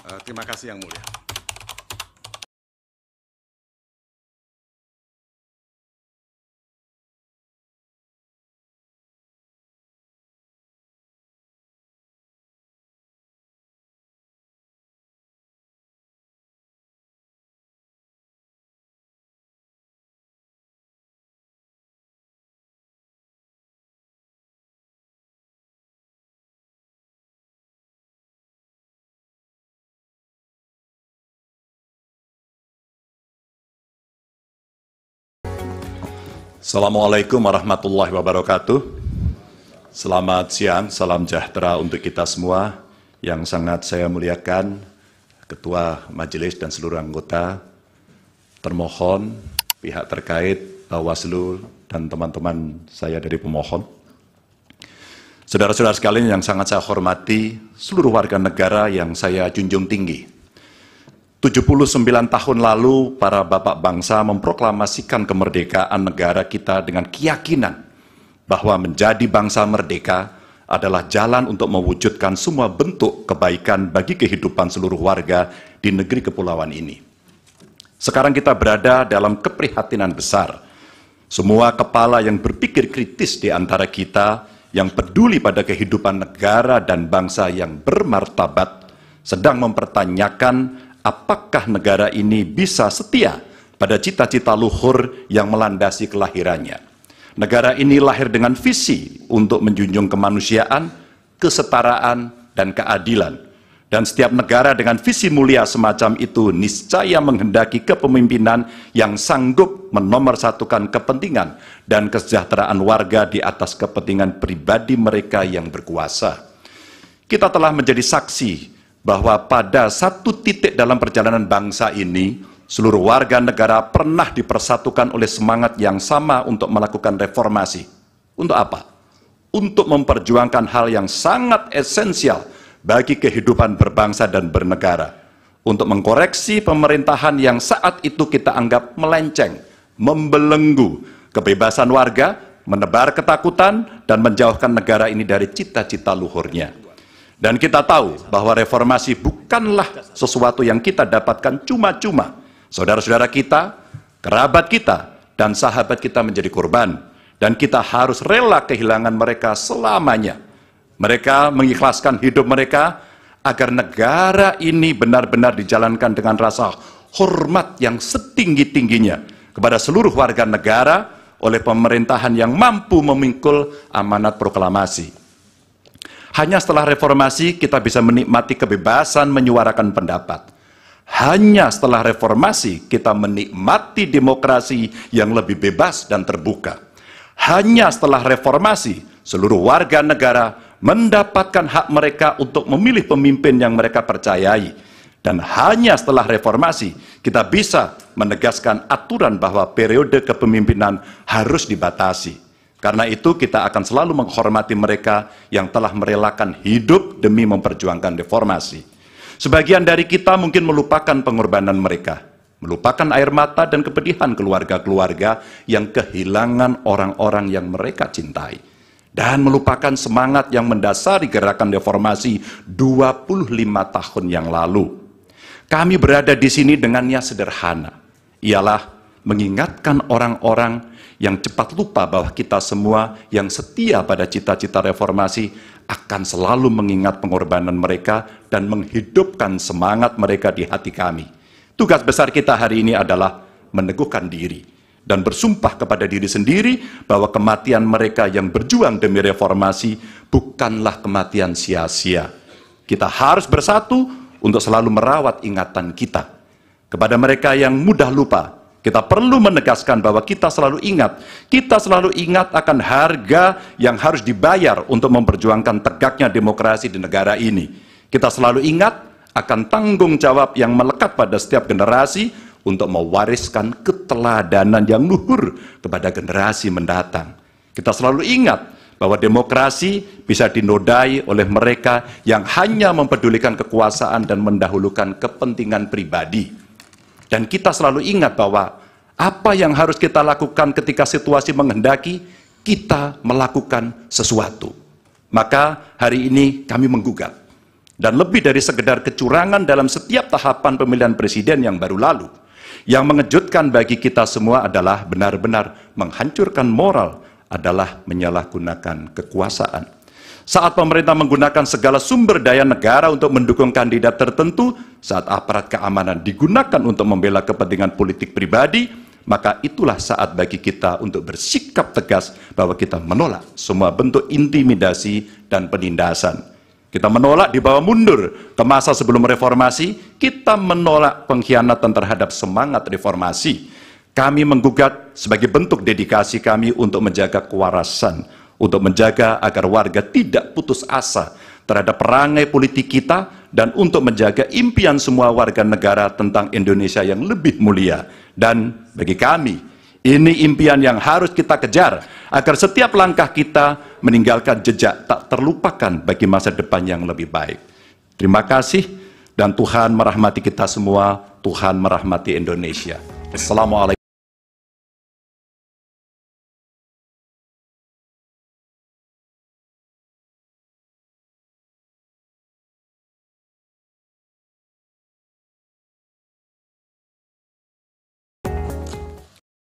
Terima kasih Yang Mulia. Assalamualaikum warahmatullahi wabarakatuh. Selamat siang, salam sejahtera untuk kita semua. Yang sangat saya muliakan Ketua Majelis dan seluruh anggota, termohon, pihak terkait, Bawaslu, dan teman-teman saya dari pemohon. Saudara-saudara sekalian yang sangat saya hormati, seluruh warga negara yang saya junjung tinggi. 79 tahun lalu, para bapak bangsa memproklamasikan kemerdekaan negara kita dengan keyakinan bahwa menjadi bangsa merdeka adalah jalan untuk mewujudkan semua bentuk kebaikan bagi kehidupan seluruh warga di negeri kepulauan ini. Sekarang kita berada dalam keprihatinan besar. Semua kepala yang berpikir kritis di antara kita, yang peduli pada kehidupan negara dan bangsa yang bermartabat, sedang mempertanyakan apakah negara ini bisa setia pada cita-cita luhur yang melandasi kelahirannya. Negara ini lahir dengan visi untuk menjunjung kemanusiaan, kesetaraan, dan keadilan. Dan setiap negara dengan visi mulia semacam itu niscaya menghendaki kepemimpinan yang sanggup menomorsatukan kepentingan dan kesejahteraan warga di atas kepentingan pribadi mereka yang berkuasa. Kita telah menjadi saksi bahwa pada satu titik dalam perjalanan bangsa ini, seluruh warga negara pernah dipersatukan oleh semangat yang sama untuk melakukan reformasi. Untuk apa? Untuk memperjuangkan hal yang sangat esensial bagi kehidupan berbangsa dan bernegara. Untuk mengkoreksi pemerintahan yang saat itu kita anggap melenceng, membelenggu kebebasan warga, menebar ketakutan, dan menjauhkan negara ini dari cita-cita luhurnya. Dan kita tahu bahwa reformasi bukanlah sesuatu yang kita dapatkan cuma-cuma. Saudara-saudara kita, kerabat kita, dan sahabat kita menjadi korban. Dan kita harus rela kehilangan mereka selamanya. Mereka mengikhlaskan hidup mereka agar negara ini benar-benar dijalankan dengan rasa hormat yang setinggi-tingginya kepada seluruh warga negara oleh pemerintahan yang mampu memikul amanat proklamasi. Hanya setelah reformasi kita bisa menikmati kebebasan menyuarakan pendapat. Hanya setelah reformasi kita menikmati demokrasi yang lebih bebas dan terbuka. Hanya setelah reformasi seluruh warga negara mendapatkan hak mereka untuk memilih pemimpin yang mereka percayai. Dan hanya setelah reformasi kita bisa menegaskan aturan bahwa periode kepemimpinan harus dibatasi. Karena itu kita akan selalu menghormati mereka yang telah merelakan hidup demi memperjuangkan reformasi. Sebagian dari kita mungkin melupakan pengorbanan mereka, melupakan air mata dan kepedihan keluarga-keluarga yang kehilangan orang-orang yang mereka cintai, dan melupakan semangat yang mendasari gerakan reformasi 25 tahun yang lalu. Kami berada di sini dengannya sederhana, ialah mengingatkan orang-orang yang cepat lupa bahwa kita semua yang setia pada cita-cita reformasi akan selalu mengingat pengorbanan mereka dan menghidupkan semangat mereka di hati kami. Tugas besar kita hari ini adalah meneguhkan diri dan bersumpah kepada diri sendiri bahwa kematian mereka yang berjuang demi reformasi bukanlah kematian sia-sia. Kita harus bersatu untuk selalu merawat ingatan kita. Kepada mereka yang mudah lupa, kita perlu menegaskan bahwa kita selalu ingat akan harga yang harus dibayar untuk memperjuangkan tegaknya demokrasi di negara ini. Kita selalu ingat akan tanggung jawab yang melekat pada setiap generasi untuk mewariskan keteladanan yang luhur kepada generasi mendatang. Kita selalu ingat bahwa demokrasi bisa dinodai oleh mereka yang hanya mempedulikan kekuasaan dan mendahulukan kepentingan pribadi. Dan kita selalu ingat bahwa apa yang harus kita lakukan ketika situasi menghendaki, kita melakukan sesuatu. Maka hari ini kami menggugat dan lebih dari sekedar kecurangan dalam setiap tahapan pemilihan presiden yang baru lalu. Yang mengejutkan bagi kita semua adalah benar-benar menghancurkan moral, adalah menyalahgunakan kekuasaan. Saat pemerintah menggunakan segala sumber daya negara untuk mendukung kandidat tertentu, saat aparat keamanan digunakan untuk membela kepentingan politik pribadi, maka itulah saat bagi kita untuk bersikap tegas bahwa kita menolak semua bentuk intimidasi dan penindasan. Kita menolak dibawa mundur ke masa sebelum reformasi, kita menolak pengkhianatan terhadap semangat reformasi. Kami menggugat sebagai bentuk dedikasi kami untuk menjaga kewarasan, untuk menjaga agar warga tidak putus asa terhadap perangai politik kita, dan untuk menjaga impian semua warga negara tentang Indonesia yang lebih mulia. Dan bagi kami, ini impian yang harus kita kejar, agar setiap langkah kita meninggalkan jejak tak terlupakan bagi masa depan yang lebih baik. Terima kasih, dan Tuhan merahmati kita semua, Tuhan merahmati Indonesia. Assalamualaikum.